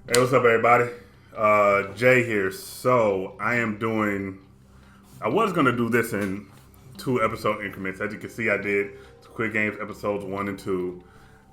Hey, what's up, everybody? Jay here. So I was gonna do this in 2 episode increments. As you can see, I did Squid Games episodes 1 and 2,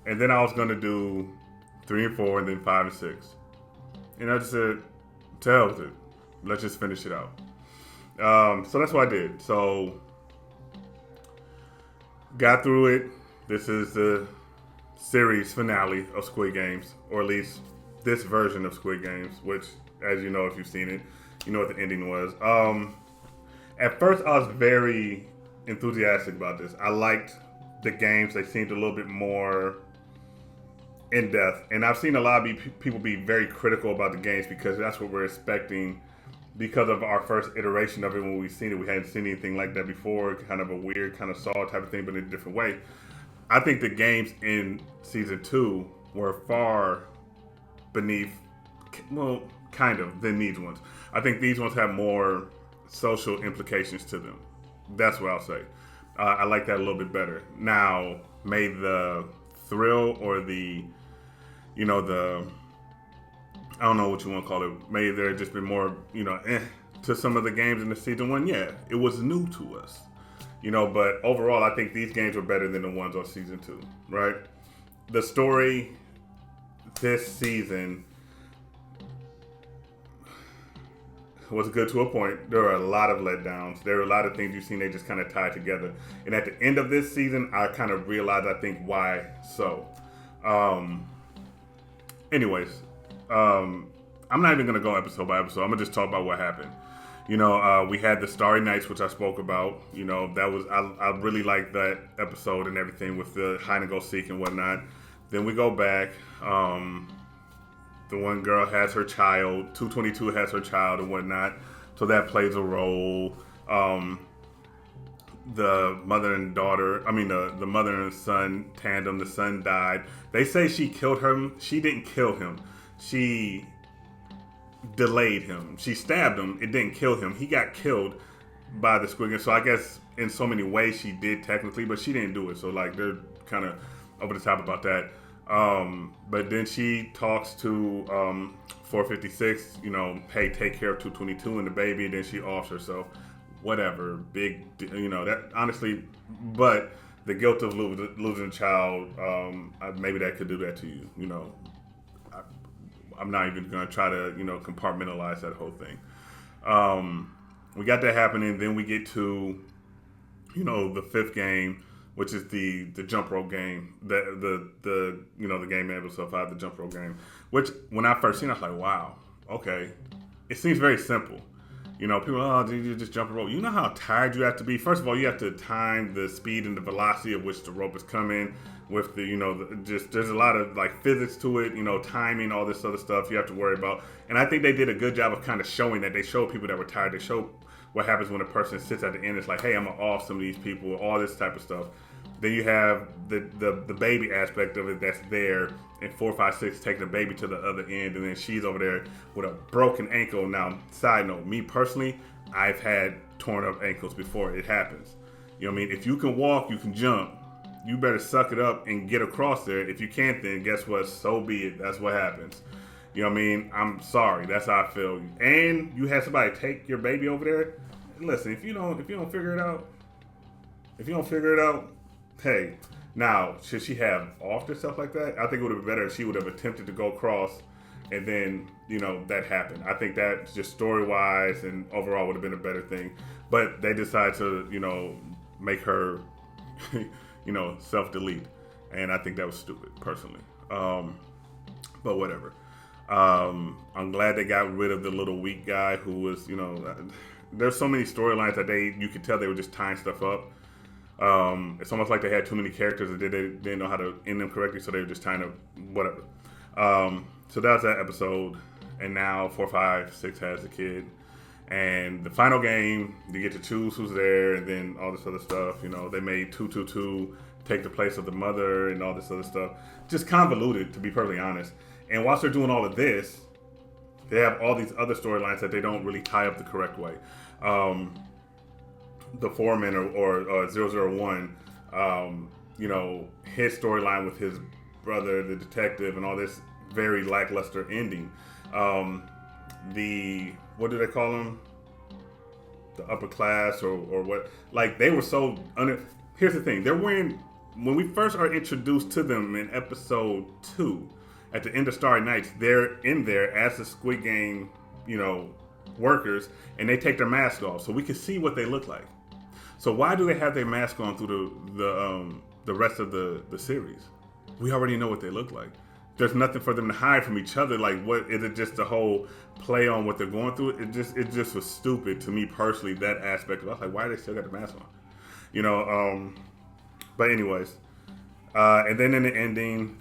and then I was gonna do 3 and 4, and then 5 and 6. And I just said, to hell with it. Let's just finish it out. So that's what I did. So got through it. This is the series finale of Squid Games, or at least this version of Squid Games, which, as you know, if you've seen it, you know what the ending was. At first, I was very enthusiastic about this. I liked the games; they seemed a little bit more in depth, and I've seen a lot of people be very critical about the games because that's what we're expecting. Because of our first iteration of it, when we've seen it, we hadn't seen anything like that before. Kind of a weird, kind of Saw type of thing, but in a different way. I think the games in season 2 were far beneath, well, kind of, than these ones. I think these ones have more social implications to them. That's what I'll say. I like that a little bit better. Now, may the thrill or the I don't know what you want to call it. May there just been more, to some of the games in the season 1. Yeah, it was new to us. But overall, I think these games were better than the ones on season 2, right? The story this season was good to a point. There were a lot of letdowns. There were a lot of things you've seen they just kind of tied together. And at the end of this season, I kind of realized, I think, why so. Um, anyways, I'm not even going to go episode by episode. I'm going to just talk about what happened. We had the Starry Nights, which I spoke about. That was I really liked that episode and everything with the hide and go seek and whatnot. Then we go back. The one girl has her child. 222 has her child and whatnot. So that plays a role. The mother and daughter, the mother and son tandem, the son died. They say she killed him. She didn't kill him. She delayed him. She stabbed him. It didn't kill him. He got killed by the Squid Game. So I guess in so many ways she did technically, but she didn't do it. So like they're kind of over the top about that. But then she talks to 456. Hey, take care of 222 and the baby. And then she offs herself. Whatever. Big. That honestly, but the guilt of losing a child. Maybe that could do that to you. I'm not even going to try to, compartmentalize that whole thing. We got that happening. Then we get to, the fifth game, which is the jump rope game. The game made itself out, the jump rope game. Which, when I first seen it, I was like, wow, okay. It seems very simple. People, you just jump a rope. You know how tired you have to be? First of all, you have to time the speed and the velocity of which the rope is coming with there's a lot of like physics to it, timing, all this other stuff you have to worry about. And I think they did a good job of kind of showing that. They showed people that were tired. They showed what happens when a person sits at the end. It's like, hey, I'm going to off some of these people, all this type of stuff. Then you have the baby aspect of it that's there, and 456 taking the baby to the other end, and then she's over there with a broken ankle. Now, side note, me personally, I've had torn up ankles before. It happens. You know what I mean? If you can walk, you can jump. You better suck it up and get across there. If you can't, then guess what? So be it. That's what happens. You know what I mean? I'm sorry. That's how I feel. And you had somebody take your baby over there. Listen, if you don't figure it out, hey, now, should she have offed herself like that? I think it would have been better if she would have attempted to go across and then, that happened. I think that just story-wise and overall would have been a better thing. But they decided to, make her, self-delete. And I think that was stupid, personally. But whatever. I'm glad they got rid of the little weak guy who was, there's so many storylines that you could tell they were just tying stuff up. It's almost like they had too many characters and they didn't know how to end them correctly, so they were just trying to whatever. So that was that episode, and now 456 has a kid, and the final game you get to choose who's there, and then all this other stuff. They made 222 take the place of the mother and all this other stuff. Just convoluted, to be perfectly honest. And whilst they're doing all of this, they have all these other storylines that they don't really tie up the correct way. The foreman or 001, his storyline with his brother, the detective, and all this very lackluster ending. What do they call them? The upper class or what? Like they were so Here's the thing: they're wearing, when we first are introduced to them in episode 2, at the end of Starry Nights, they're in there as the Squid Game, workers, and they take their mask off so we can see what they look like. So why do they have their mask on through the rest of the series? We already know what they look like. There's nothing for them to hide from each other. Like, what is it? Just the whole play on what they're going through. It just was stupid to me personally. That aspect of it. I was like, why do they still got the mask on? But anyways, and then in the ending,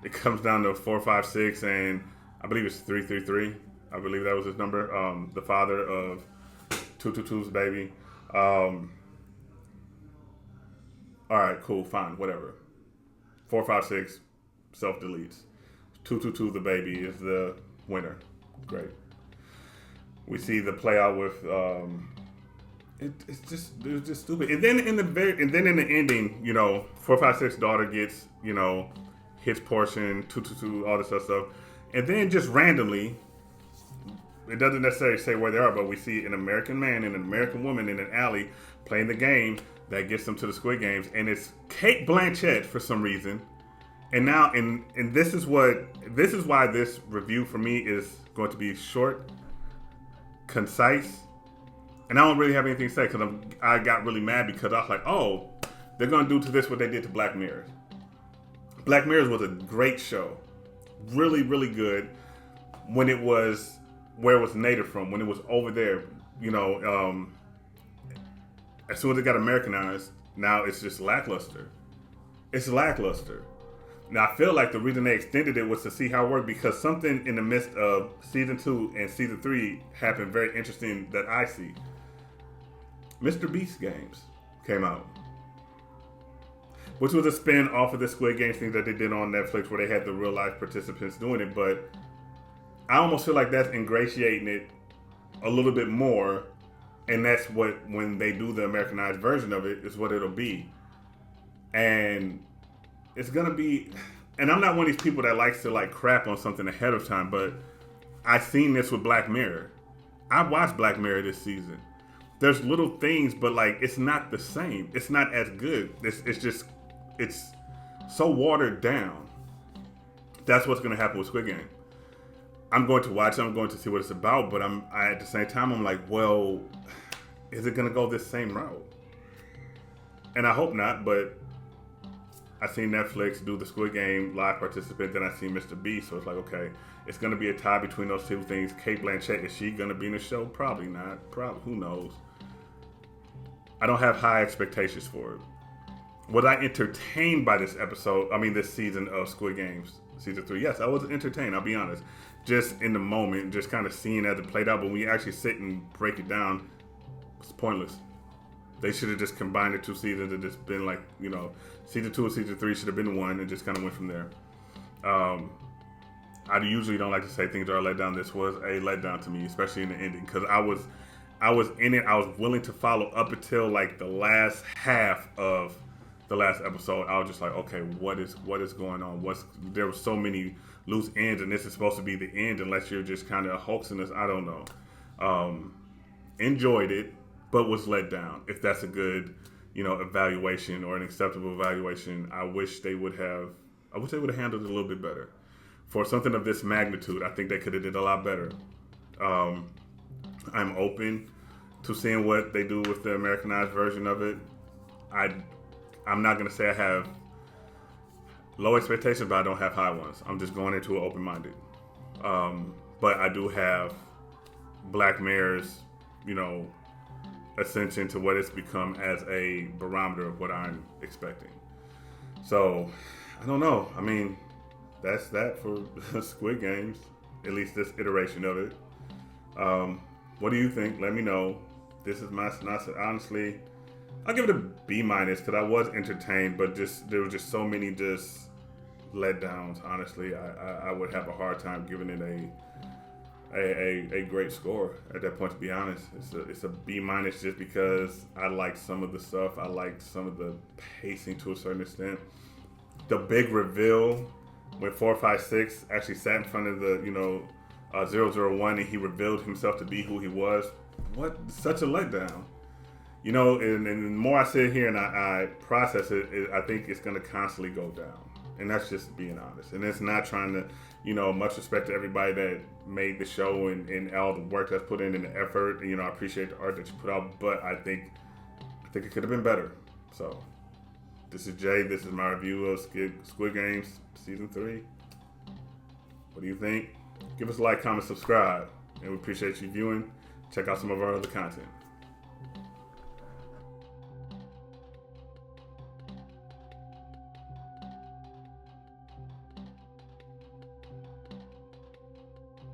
it comes down to 456, and I believe it's 333. I believe that was his number. The father of 222's baby. All right, cool, fine, whatever. 456 self deletes. 222, the baby, is the winner. Great. We see the play out with. It was just stupid. And then in the ending, 456 daughter gets his portion, 222, all this other stuff, and then just randomly. It doesn't necessarily say where they are, but we see an American man and an American woman in an alley playing the game that gets them to the Squid Games, and it's Cate Blanchett for some reason. And now, and this is why this review for me is going to be short, concise, and I don't really have anything to say because I got really mad because I was like, oh, they're going to do to this what they did to Black Mirror. Black Mirror was a great show, really, really good when it was where it was native from, when it was over there, as soon as it got Americanized, now it's just lackluster. It's lackluster. Now, I feel like the reason they extended it was to see how it worked, because something in the midst of season 2 and season 3 happened very interesting that I see. Mr. Beast games came out, which was a spin off of the Squid Games thing that they did on Netflix where they had the real life participants doing it, but I almost feel like that's ingratiating it a little bit more, and that's what, when they do the Americanized version of it, is what it'll be. And it's gonna be, and I'm not one of these people that likes to like crap on something ahead of time, but I've seen this with Black Mirror. I watched Black Mirror this season. There's little things, but like it's not the same. It's not as good. It's so watered down. That's what's gonna happen with Squid Game. I'm going to watch it. I'm going to see what it's about, but I at the same time I'm like, well, is it gonna go this same route? And I hope not, but I seen Netflix do the Squid Game live participant, then I seen Mr. Beast, so it's like, okay, it's gonna be a tie between those two things. Cate Blanchett, is she gonna be in the show? Probably not. Probably, who knows? I don't have high expectations for it. Was I entertained by this season of Squid Games, season 3? Yes, I was entertained, I'll be honest. Just in the moment, just kind of seeing as it played out, but when you actually sit and break it down, it's pointless. They should have just combined the 2 seasons and just been like, season 2 and season 3 should have been one and just kind of went from there. I usually don't like to say things are a letdown. This was a letdown to me, especially in the ending, because I was in it. I was willing to follow up until like the last half of the last episode. I was just like, okay, what is going on? There were so many loose ends, and this is supposed to be the end, unless you're just kind of hoaxing us. I don't know. Enjoyed it, but was let down. If that's a good, evaluation or an acceptable evaluation, I wish they would have handled it a little bit better. For something of this magnitude, I think they could have did a lot better. I'm open to seeing what they do with the Americanized version of it. I'm not going to say I have low expectations, but I don't have high ones. I'm just going into it open-minded. But I do have Black Mirror's, ascension to what it's become as a barometer of what I'm expecting. So, I don't know. I mean, that's that for Squid Games, at least this iteration of it. What do you think? Let me know. This is my synopsis. Honestly, I'll give it a B- because I was entertained, but there were just so many just letdowns. Honestly, I would have a hard time giving it a great score at that point. To be honest, it's a B- just because I liked some of the stuff. I liked some of the pacing to a certain extent. The big reveal went 4, 5, 6. Actually sat in front of the 001, and he revealed himself to be who he was. What such a letdown. And the more I sit here and I process it, I think it's going to constantly go down. And that's just being honest. And it's not trying to, much respect to everybody that made the show and all the work that's put in and the effort. I appreciate the art that you put out, but I think it could have been better. So, this is Jay. This is my review of Squid Games Season 3. What do you think? Give us a like, comment, subscribe. And we appreciate you viewing. Check out some of our other content.